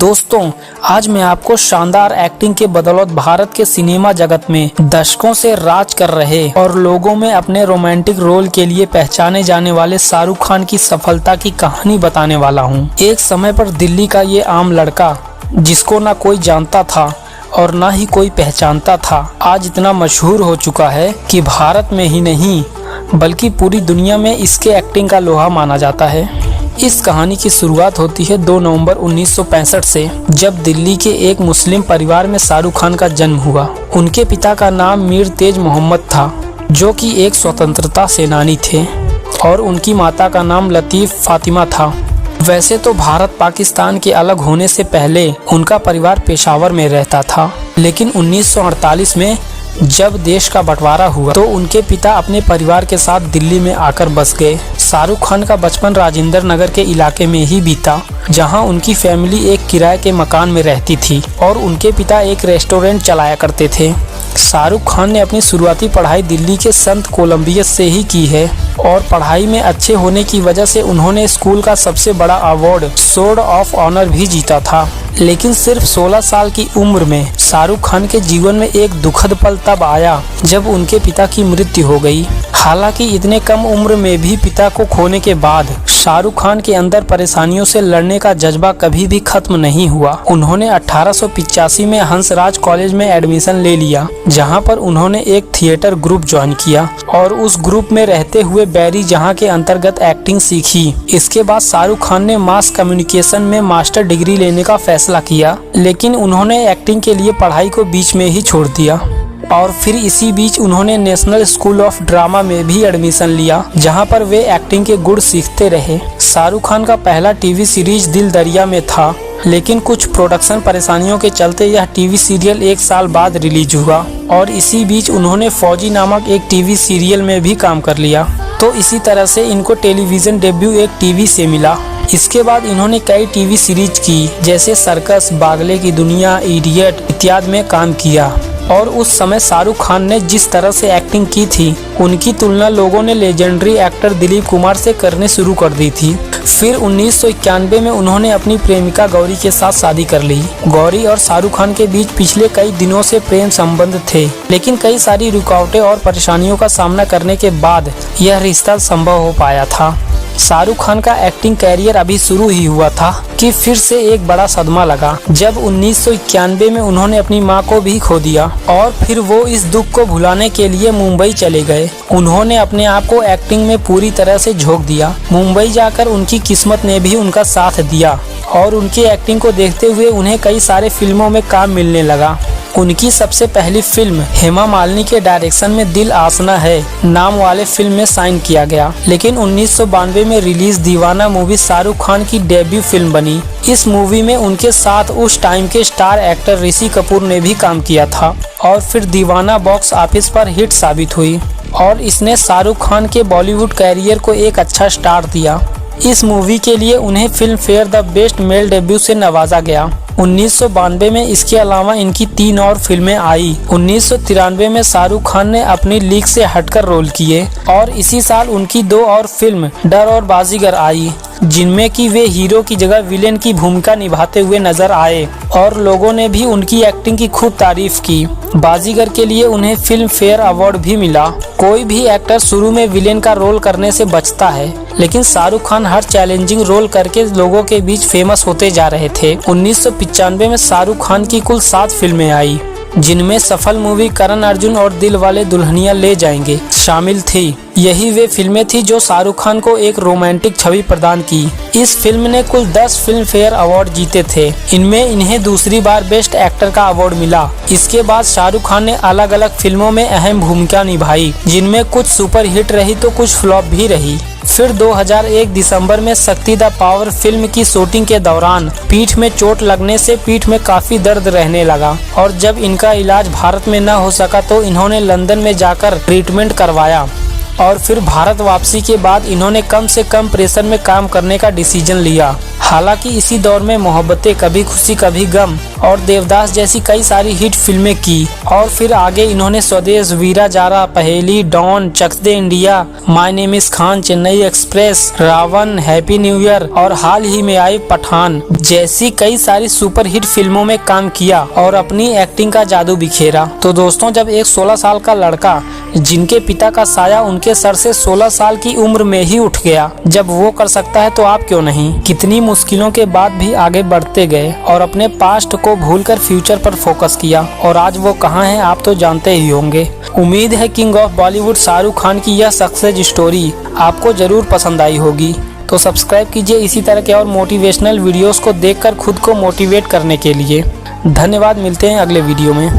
दोस्तों, आज मैं आपको शानदार एक्टिंग के बदौलत भारत के सिनेमा जगत में दशकों से राज कर रहे और लोगों में अपने रोमांटिक रोल के लिए पहचाने जाने वाले शाहरुख खान की सफलता की कहानी बताने वाला हूं। एक समय पर दिल्ली का ये आम लड़का जिसको ना कोई जानता था और ना ही कोई पहचानता था, आज इतना मशहूर हो चुका है कि भारत में ही नहीं बल्कि पूरी दुनिया में इसके एक्टिंग का लोहा माना जाता है। इस कहानी की शुरुआत होती है 2 नवंबर 1965 से, जब दिल्ली के एक मुस्लिम परिवार में शाहरुख खान का जन्म हुआ। उनके पिता का नाम मीर तेज मोहम्मद था, जो कि एक स्वतंत्रता सेनानी थे, और उनकी माता का नाम लतीफ़ फातिमा था। वैसे तो भारत पाकिस्तान के अलग होने से पहले उनका परिवार पेशावर में रहता था, लेकिन 1948 में जब देश का बंटवारा हुआ तो उनके पिता अपने परिवार के साथ दिल्ली में आकर बस गए। शाहरुख खान का बचपन राजेंद्र नगर के इलाके में ही बीता, जहां उनकी फैमिली एक किराए के मकान में रहती थी और उनके पिता एक रेस्टोरेंट चलाया करते थे। शाहरुख खान ने अपनी शुरुआती पढ़ाई दिल्ली के संत कोलंबियस से ही की है और पढ़ाई में अच्छे होने की वजह से उन्होंने स्कूल का सबसे बड़ा अवार्ड सोर्ड ऑफ ऑनर भी जीता था। लेकिन सिर्फ 16 साल की उम्र में शाहरुख खान के जीवन में एक दुखद पल तब आया जब उनके पिता की मृत्यु हो गई। हालांकि इतने कम उम्र में भी पिता को खोने के बाद शाहरुख खान के अंदर परेशानियों से लड़ने का जज्बा कभी भी खत्म नहीं हुआ। उन्होंने 1885 में हंसराज कॉलेज में एडमिशन ले लिया, जहां पर उन्होंने एक थिएटर ग्रुप ज्वाइन किया और उस ग्रुप में रहते हुए बैरी जहां के अंतर्गत एक्टिंग सीखी। इसके बाद शाहरुख खान ने मास कम्युनिकेशन में मास्टर डिग्री लेने का फैसला किया, लेकिन उन्होंने एक्टिंग के लिए पढ़ाई को बीच में ही छोड़ दिया और फिर इसी बीच उन्होंने नेशनल स्कूल ऑफ ड्रामा में भी एडमिशन लिया, जहां पर वे एक्टिंग के गुण सीखते रहे। शाहरुख खान का पहला टीवी सीरीज दिल दरिया में था, लेकिन कुछ प्रोडक्शन परेशानियों के चलते यह टीवी सीरियल 1 साल बाद रिलीज हुआ और इसी बीच उन्होंने फौजी नामक एक टीवी सीरियल में भी काम कर लिया। तो इसी तरह से इनको टेलीविजन डेब्यू एक टीवी से मिला। इसके बाद इन्होंने कई टीवी सीरीज की, जैसे सर्कस, बागले की दुनिया, इडियट इत्यादि में काम किया। और उस समय शाहरुख खान ने जिस तरह से एक्टिंग की थी, उनकी तुलना लोगों ने लेजेंडरी एक्टर दिलीप कुमार से करने शुरू कर दी थी। फिर 1991 में उन्होंने अपनी प्रेमिका गौरी के साथ शादी कर ली। गौरी और शाहरुख खान के बीच पिछले कई दिनों से प्रेम संबंध थे, लेकिन कई सारी रुकावटें और परेशानियों का सामना करने के बाद यह रिश्ता संभव हो पाया था। शाहरुख खान का एक्टिंग कैरियर अभी शुरू ही हुआ था कि फिर से एक बड़ा सदमा लगा, जब 1991 में उन्होंने अपनी मां को भी खो दिया और फिर वो इस दुख को भुलाने के लिए मुंबई चले गए। उन्होंने अपने आप को एक्टिंग में पूरी तरह से झोंक दिया। मुंबई जाकर उनकी किस्मत ने भी उनका साथ दिया और उनकी एक्टिंग को देखते हुए उन्हें कई सारे फिल्मों में काम मिलने लगा। उनकी सबसे पहली फिल्म हेमा मालिनी के डायरेक्शन में दिल आसना है नाम वाले फिल्म में साइन किया गया, लेकिन 1992 में रिलीज दीवाना मूवी शाहरुख खान की डेब्यू फिल्म बनी। इस मूवी में उनके साथ उस टाइम के स्टार एक्टर ऋषि कपूर ने भी काम किया था और फिर दीवाना बॉक्स ऑफिस पर हिट साबित हुई और इसने शाहरुख खान के बॉलीवुड कैरियर को एक अच्छा स्टार्ट दिया। इस मूवी के लिए उन्हें film fair the best male debut से नवाजा गया। 1992 में इसके अलावा इनकी 3 और फिल्में आई। 1993 में शाहरुख खान ने अपनी लीग से हटकर रोल किए और इसी साल उनकी 2 और फिल्म डर और बाजीगर आई, जिनमें कि वे हीरो की जगह विलेन की भूमिका निभाते हुए नजर आए और लोगों ने भी उनकी एक्टिंग की खूब तारीफ की। बाजीगर के लिए उन्हें फिल्म फेयर अवार्ड भी मिला। कोई भी एक्टर शुरू में विलेन का रोल करने से बचता है, लेकिन शाहरुख खान हर चैलेंजिंग रोल करके लोगों के बीच फेमस होते जा रहे थे। 1995 में शाहरुख खान की कुल 7 फिल्में आई, जिनमें सफल मूवी करण अर्जुन और दिल वाले दुल्हनिया ले जाएंगे शामिल थी। यही वे फिल्में थी जो शाहरुख खान को एक रोमांटिक छवि प्रदान की। इस फिल्म ने कुल 10 फिल्म फेयर अवार्ड जीते थे। इनमें इन्हें दूसरी बार बेस्ट एक्टर का अवार्ड मिला। इसके बाद शाहरुख खान ने अलग अलग फिल्मों में अहम भूमिका निभाई, जिनमें कुछ सुपर हिट रही तो कुछ फ्लॉप भी रही। फिर 2001 दिसंबर में शक्ति द पावर फिल्म की शूटिंग के दौरान पीठ में चोट लगने से पीठ में काफी दर्द रहने लगा और जब इनका इलाज भारत में न हो सका तो इन्होंने लंदन में जाकर ट्रीटमेंट करवाया और फिर भारत वापसी के बाद इन्होंने कम से कम प्रेशर में काम करने का डिसीजन लिया। हालांकि इसी दौर में मोहब्बतें, कभी खुशी कभी गम और देवदास जैसी कई सारी हिट फिल्में की और फिर आगे इन्होंने Swades, Veer Zaara, Paheli, Don, Chak De India, my name is Khan, Chennai Express, Raavan, Happy New Year और हाल ही में आई पठान जैसी कई सारी सुपर हिट फिल्मों में काम किया और अपनी एक्टिंग का जादू बिखेरा। तो दोस्तों, जब एक 16 साल का लड़का जिनके पिता का साया उनके सर से 16 साल की उम्र में ही उठ गया, जब वो कर सकता है तो आप क्यों नहीं। कितनी मुश्किलों के बाद भी आगे बढ़ते गए और अपने पास्ट को भूलकर फ्यूचर पर फोकस किया और आज वो कहाँ है आप तो जानते ही होंगे। उम्मीद है किंग ऑफ बॉलीवुड शाहरुख खान की यह सक्सेस स्टोरी आपको जरूर पसंद आई होगी। तो सब्सक्राइब कीजिए इसी तरह के और मोटिवेशनल वीडियोस को देखकर खुद को मोटिवेट करने के लिए। धन्यवाद, मिलते हैं अगले वीडियो में।